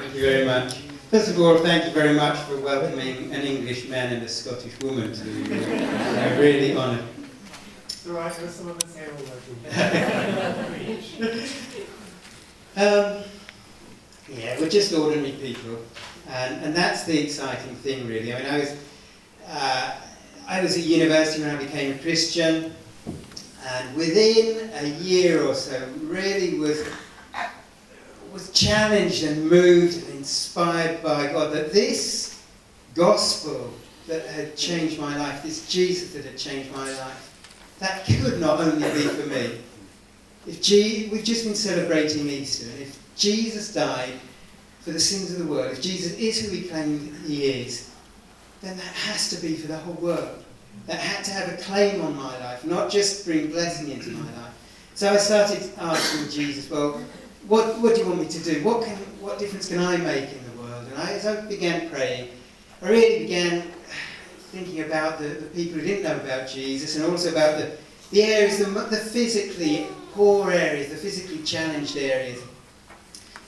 Thank you very much. First of all, thank you very much for welcoming an English man and a Scottish woman to I'm really honoured. It's all right, there's some of us here already. Yeah, we're just ordinary people, and that's the exciting thing, really. I mean, I was at university when I became a Christian, and within a year or so, really was challenged and moved and inspired by God that this gospel that had changed my life, this Jesus that had changed my life, that could not only be for me. We've just been celebrating Easter, and if Jesus died for the sins of the world, if Jesus is who he claimed he is, then that has to be for the whole world. That had to have a claim on my life, not just bring blessing into my life. So I started asking Jesus, well, what do you want me to do? What difference can I make in the world? And as I began praying, I really began thinking about the people who didn't know about Jesus, and also about the areas, the physically poor areas, the physically challenged areas.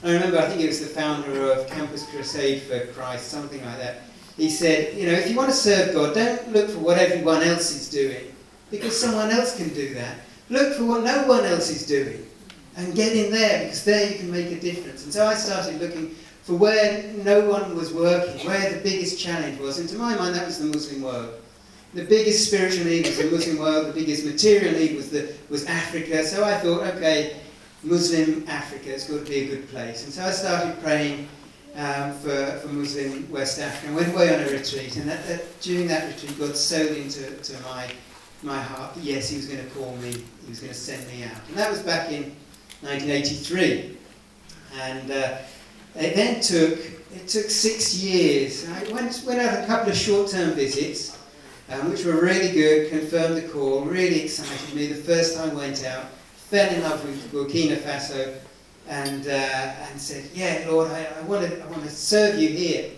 I remember, I think it was the founder of Campus Crusade for Christ, something like that. He said, if you want to serve God, don't look for what everyone else is doing, because someone else can do that. Look for what no one else is doing, and get in there, because there you can make a difference. And so I started looking for where no one was working, where the biggest challenge was. And to my mind, that was the Muslim world. The biggest spiritual need was the Muslim world, the biggest material need was Africa. So I thought, okay, Muslim Africa has got to be a good place. And so I started praying for Muslim West Africa, and went away on a retreat. And during that retreat, God sowed into my heart that yes, he was going to call me, he was going to send me out. And that was back in 1983. And it then took 6 years. I went out a couple of short-term visits, which were really good, confirmed the call, really excited me. The first time I went out, fell in love with Burkina Faso, and said, yeah, Lord, I want to serve you here.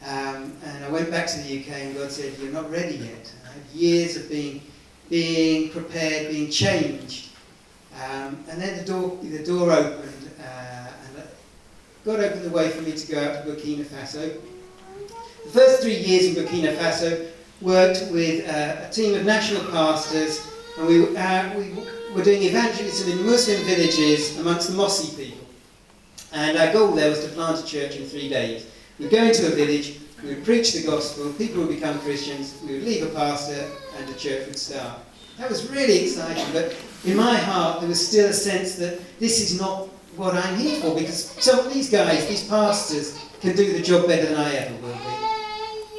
And I went back to the UK, and God said, you're not ready yet. I had years of being prepared, being changed. And then the door opened, and God opened the way for me to go out to Burkina Faso. The first 3 years in Burkina Faso, worked with a team of national pastors, and we were doing evangelism in Muslim villages amongst the Mossi people. And our goal there was to plant a church in 3 days. We'd go into a village, we would preach the gospel, people would become Christians, we would leave a pastor, and the church would start. That was really exciting, but in my heart there was still a sense that this is not what I'm here for, because some of these guys, these pastors, can do the job better than I ever will be.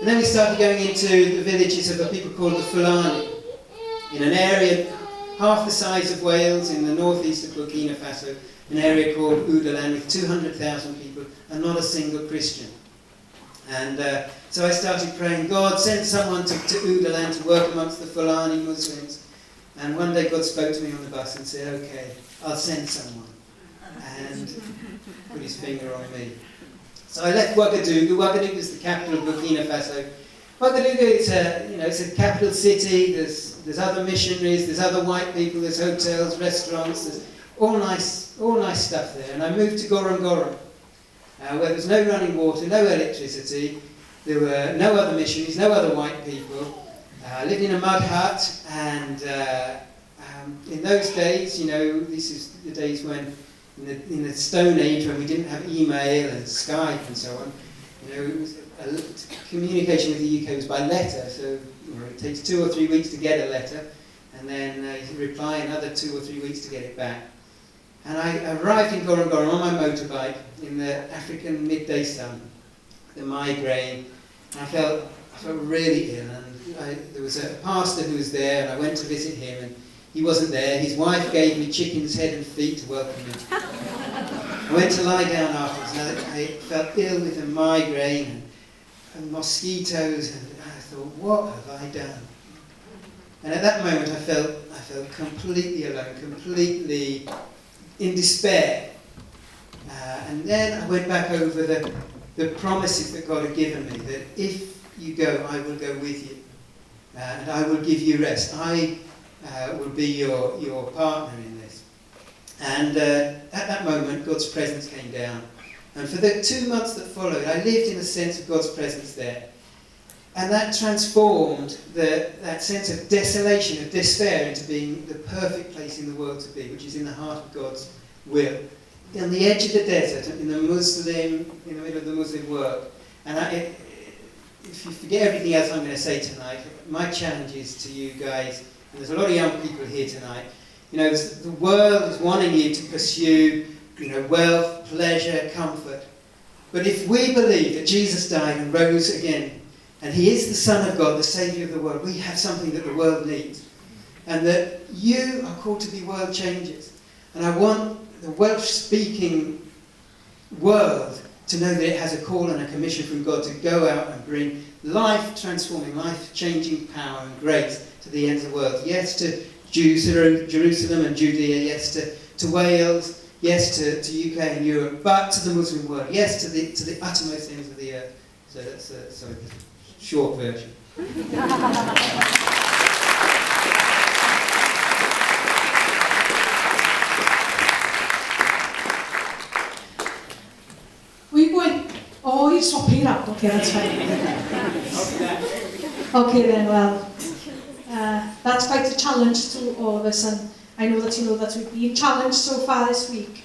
And then we started going into the villages of the people called the Fulani, in an area half the size of Wales in the northeast of Burkina Faso, an area called Llanw with 200,000 people and not a single Christian. And so I started praying, God, send someone to Llanw to work amongst the Fulani Muslims. And one day God spoke to me on the bus and said, okay, I'll send someone. And put his finger on me. So I left Ouagadougou. Ouagadougou is the capital of Burkina Faso. Ouagadougou is it's a capital city. There's other missionaries, there's other white people, there's hotels, restaurants, there's all nice stuff there. And I moved to Gorongoron, where there's no running water, no electricity. There were no other missionaries, no other white people. I lived in a mud hut, and in those days, this is the days when, in the Stone Age, when we didn't have email and Skype and so on, it was communication with the UK was by letter, so it takes 2 or 3 weeks to get a letter, and then you reply another 2 or 3 weeks to get it back. And I arrived in Gorongoron on my motorbike in the African midday sun, the migraine, and I felt really ill, and there was a pastor who was there, and I went to visit him, and he wasn't there. His wife gave me chicken's head and feet to welcome me. I went to lie down afterwards, and I felt ill with a migraine and mosquitoes, and I thought, what have I done? And at that moment I felt completely alone, completely in despair. And then I went back over the promises that God had given me, that if you go, I will go with you, and I will give you rest. I will be your partner in this. And at that moment, God's presence came down. And for the 2 months that followed, I lived in a sense of God's presence there. And that transformed that sense of desolation, of despair, into being the perfect place in the world to be, which is in the heart of God's will. On the edge of the desert, in the middle of the Muslim world. And if you forget everything else I'm going to say tonight, my challenge is to you guys, and there's a lot of young people here tonight, the world is wanting you to pursue, wealth, pleasure, comfort. But if we believe that Jesus died and rose again, and he is the Son of God, the Saviour of the world, we have something that the world needs. And that you are called to be world changers. And I want the Welsh-speaking world to know that it has a call and a commission from God to go out and bring life-transforming, life-changing power and grace to the ends of the world. Yes to Jerusalem and Judea, yes to Wales, yes to UK and Europe, but to the Muslim world, yes to the uttermost ends of the earth. So that's a short version. We would... Oh, you're swapping it up. Okay, that's fine. Okay then, well, that's quite a challenge to all of us, and I know that you know that we've been challenged so far this week,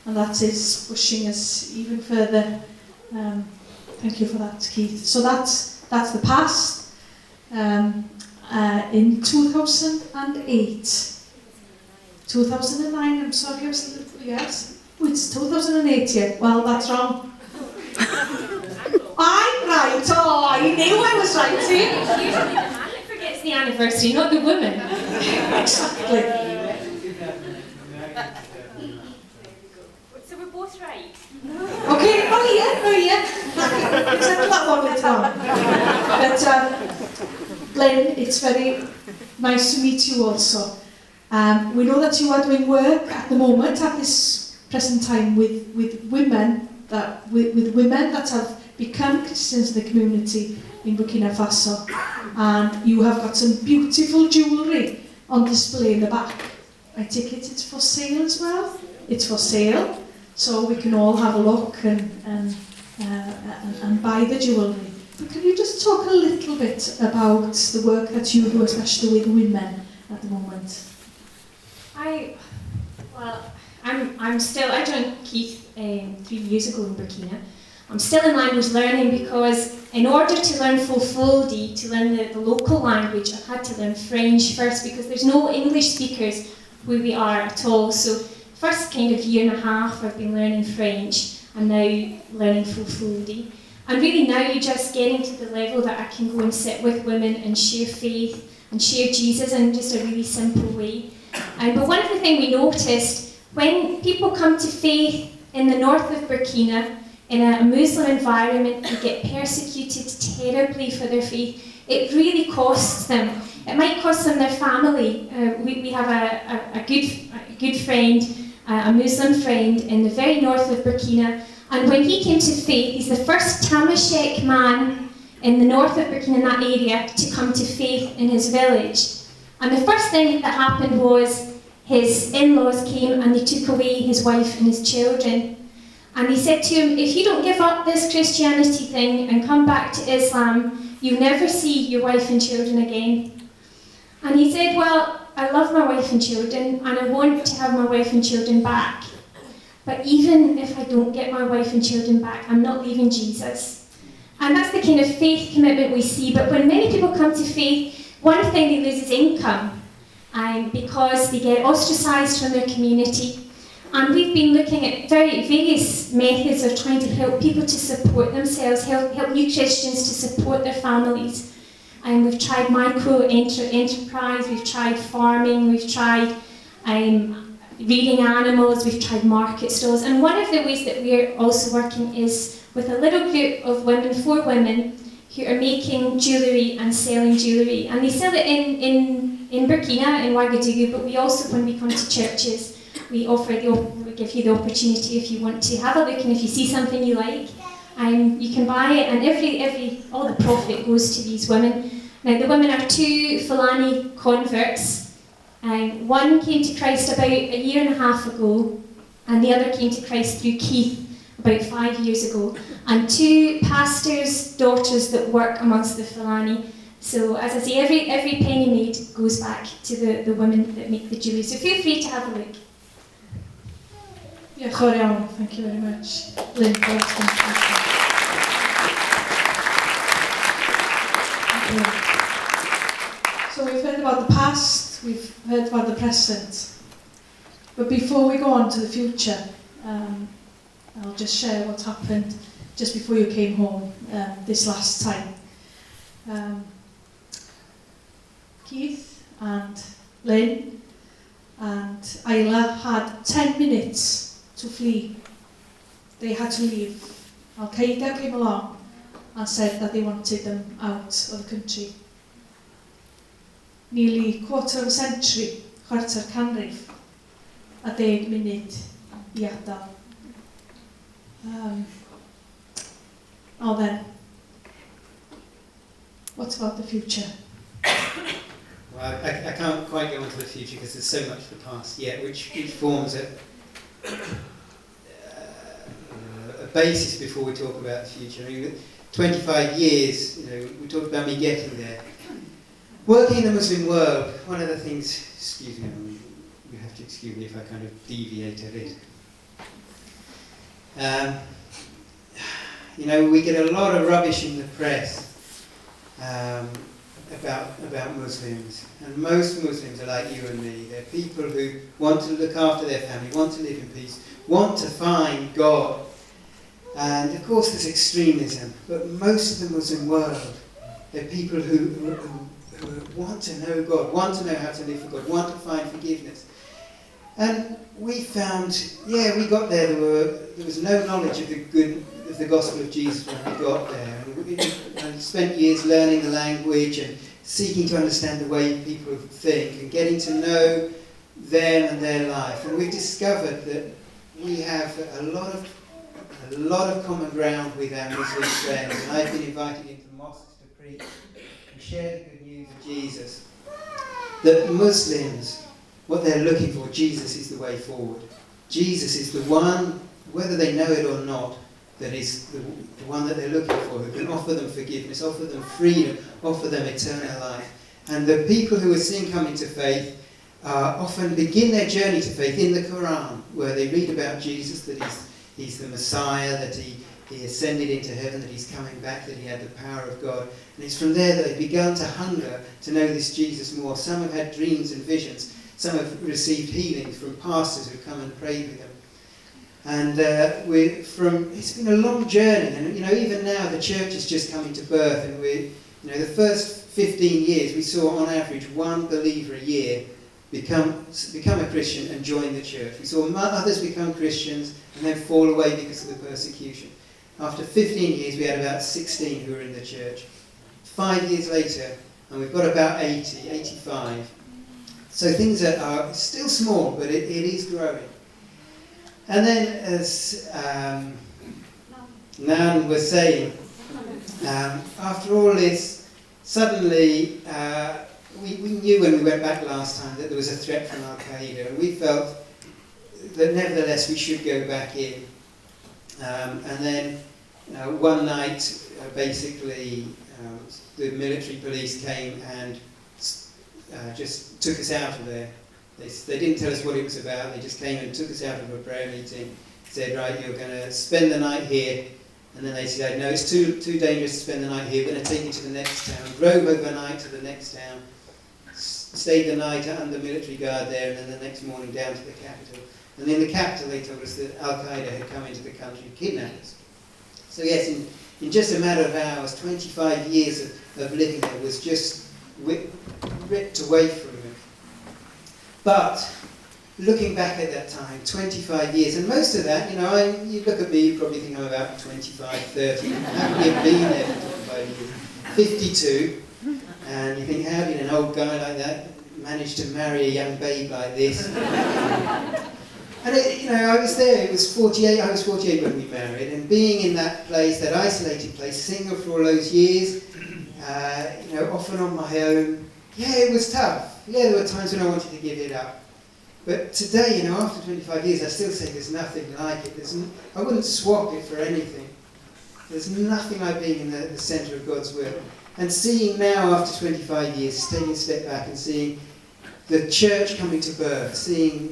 and that is pushing us even further. Thank you for that, Keith. So that's the past. In 2008, 2009, I'm sorry, I was a little, yes. Oh, it's 2008 here. Well, that's wrong. I'm right. Oh, I knew I was right, see? Usually the man that forgets the anniversary, not the woman. Exactly. So we're both right. Okay, oh yeah. Except that one went wrong. But, Lynne, it's very nice to meet you also. We know that you are doing work at the moment, at this present time, with women that have become Christians in the community in Burkina Faso. And you have got some beautiful jewellery on display in the back. I take it it's for sale as well? It's for sale, so we can all have a look and buy the jewellery. But can you just talk a little bit about the work that you do, especially with women at the moment? I joined Keith 3 years ago in Burkina. I'm still in language learning because in order to learn Fulfulde, to learn the local language, I've had to learn French first because there's no English speakers where we are at all. So first kind of year and a half I've been learning French and now learning Fulfulde. And really now you're just getting to the level that I can go and sit with women and share faith and share Jesus in just a really simple way. But one of the things we noticed, when people come to faith in the north of Burkina, in a Muslim environment, they get persecuted terribly for their faith. It really costs them. It might cost them their family. We have a good friend, a Muslim friend in the very north of Burkina, and when he came to faith, he's the first Tamashek man in the north of Burkina, in that area, to come to faith in his village. And the first thing that happened was his in-laws came and they took away his wife and his children. And he said to him, if you don't give up this Christianity thing and come back to Islam, you'll never see your wife and children again. And he said, well, I love my wife and children and I want to have my wife and children back. But even if I don't get my wife and children back, I'm not leaving Jesus. And that's the kind of faith commitment we see. But when many people come to faith, one thing they lose is income because they get ostracised from their community. And we've been looking at various methods of trying to help people to support themselves, help new Christians to support their families. And we've tried micro-enterprise, we've tried farming, we've tried rearing animals, we've tried market stalls. And one of the ways that we're also working is with a little group of women, 4 women, who are making jewellery and selling jewellery. And they sell it in Burkina, in Ouagadougou, but we also, when we come to churches, we give you the opportunity if you want to have a look, and if you see something you like, you can buy it, and all the profit goes to these women. Now the women are 2 Fulani converts. One came to Christ about a year and a half ago, and the other came to Christ through Keith. about 5 years ago, and 2 pastors' daughters that work amongst the Fulani. So as I say, every penny made goes back to the women that make the jewellery. So feel free to have a look. Yeah, thank you very much. Lynne, so we've heard about the past, we've heard about the present. But before we go on to the future, I'll just share what happened just before you came home this last time. Keith and Lynne and Isla had 10 minutes to flee. They had to leave. Al-Qaeda came along and said that they wanted them out of the country. Nearly quarter of a century, chwarter canrif, a 10 munud I adael. Now then, what about the future? Well, I can't quite go on to the future because there's so much of the past yet, which forms a basis before we talk about the future. I mean, 25 years, we talked about me getting there. Working in the Muslim world, one of the things, excuse me, you have to excuse me if I kind of deviate a bit. We get a lot of rubbish in the press about Muslims, and most Muslims are like you and me. They're people who want to look after their family, want to live in peace, want to find God. And of course there's extremism, but most of the Muslim world, they're people who want to know God, want to know how to live for God, want to find forgiveness. And we found, we got there, there was no knowledge of the gospel of Jesus when we got there. And we spent years learning the language and seeking to understand the way people think and getting to know them and their life. And we've discovered that we have a lot of common ground with our Muslim friends. And I've been invited into mosques to preach and share the good news of Jesus. That Muslims, what they're looking for, Jesus is the way forward. Jesus is the one, whether they know it or not, that is the one that they're looking for, who can offer them forgiveness, offer them freedom, offer them eternal life. And the people who are seen coming to faith often begin their journey to faith in the Quran, where they read about Jesus, that he's the Messiah, that he ascended into heaven, that he's coming back, that he had the power of God. And it's from there that they've begun to hunger to know this Jesus more. Some have had dreams and visions. Some have received healings from pastors who've come and prayed with them. And it's been a long journey, and even now the church is just coming to birth, and the first 15 years we saw on average one believer a year become a Christian and join the church. We saw others become Christians and then fall away because of the persecution. After 15 years we had about 16 who were in the church. 5 years later, and we've got about 85. So things are still small, but it is growing. And then, as Nan was saying, after all this, suddenly we knew when we went back last time that there was a threat from Al-Qaeda, and we felt that nevertheless we should go back in. And then one night, basically, the military police came and just took us out of there. They didn't tell us what it was about. They just came and took us out of a prayer meeting, said, right, you're going to spend the night here. And then they said, no, it's too dangerous to spend the night here. We're going to take you to the next town. Drove overnight to the next town, stayed the night under military guard there, and then the next morning down to the capital. And in the capital they told us that Al-Qaeda had come into the country and kidnapped us. So yes, in just a matter of hours, 25 years of living there was just ripped away from me. But looking back at that time, 25 years, and most of that, you look at me, you probably think I'm about 25, 30. How can you have been there for 25 years? 52, and you think, how did an old guy like that manage to marry a young babe like this? And I was there. It was 48. I was 48 when we married, and being in that place, that isolated place, single for all those years, often on my own. Yeah, it was tough. Yeah, there were times when I wanted to give it up. But today, after 25 years, I still say there's nothing like it. I wouldn't swap it for anything. There's nothing like being in the centre of God's will. And seeing now, after 25 years, taking a step back and seeing the church coming to birth, seeing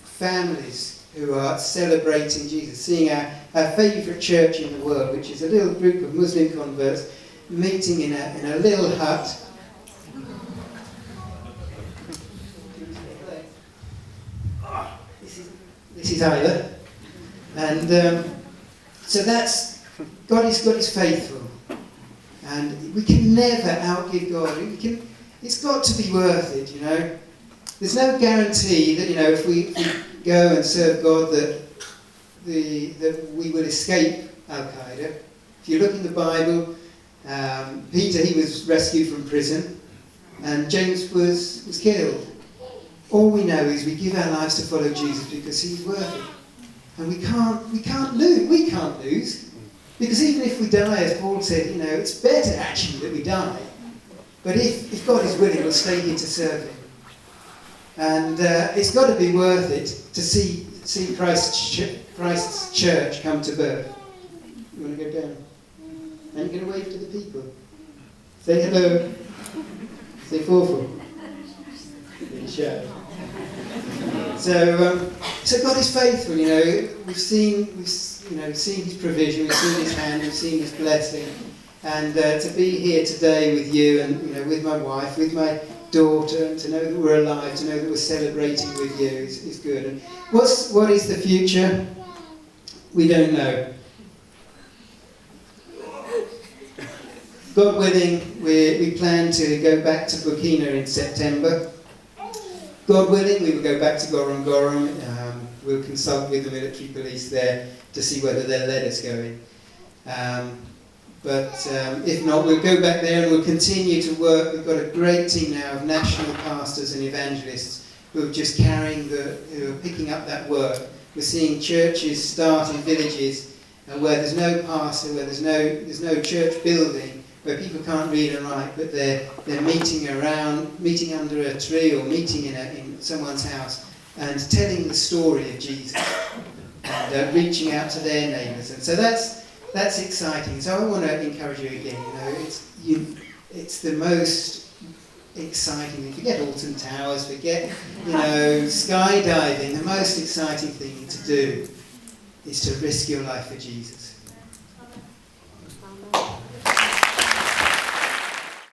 families who are celebrating Jesus, seeing our favourite church in the world, which is a little group of Muslim converts meeting in a little hut. This is Isla. And so that's, God is faithful. And we can never outgive God. It's got to be worth it, There's no guarantee that, if we go and serve God that we will escape Al-Qaeda. If you look in the Bible, Peter, he was rescued from prison, and James was killed. All we know is we give our lives to follow Jesus because he's worth it. And we can't lose. Because even if we die, as Paul said, it's better actually that we die. But if God is willing, we'll stay here to serve him. And it's got to be worth it to see Christ's church come to birth. You want to go down? And you're going to wave to the people. Say hello. Say forful. Shy. So God is faithful. We've seen his provision, we've seen his hand, we've seen his blessing, and to be here today with you and with my wife, with my daughter, and to know that we're alive, to know that we're celebrating with you is good. And what is the future? We don't know. God willing, we plan to go back to Burkina in September. God willing, we will go back to Gorom. We'll consult with the military police there to see whether they'll let us go in. But if not, we'll go back there and we'll continue to work. We've got a great team now of national pastors and evangelists who are just who are picking up that work. We're seeing churches start in villages where there's no pastor, where there's no church building, where people can't read and write, but they're meeting under a tree or meeting in someone's house and telling the story of Jesus and reaching out to their neighbours. And so that's exciting. So I want to encourage you again. It's the most exciting thing. Forget Alton Towers. Forget skydiving. The most exciting thing to do is to risk your life for Jesus.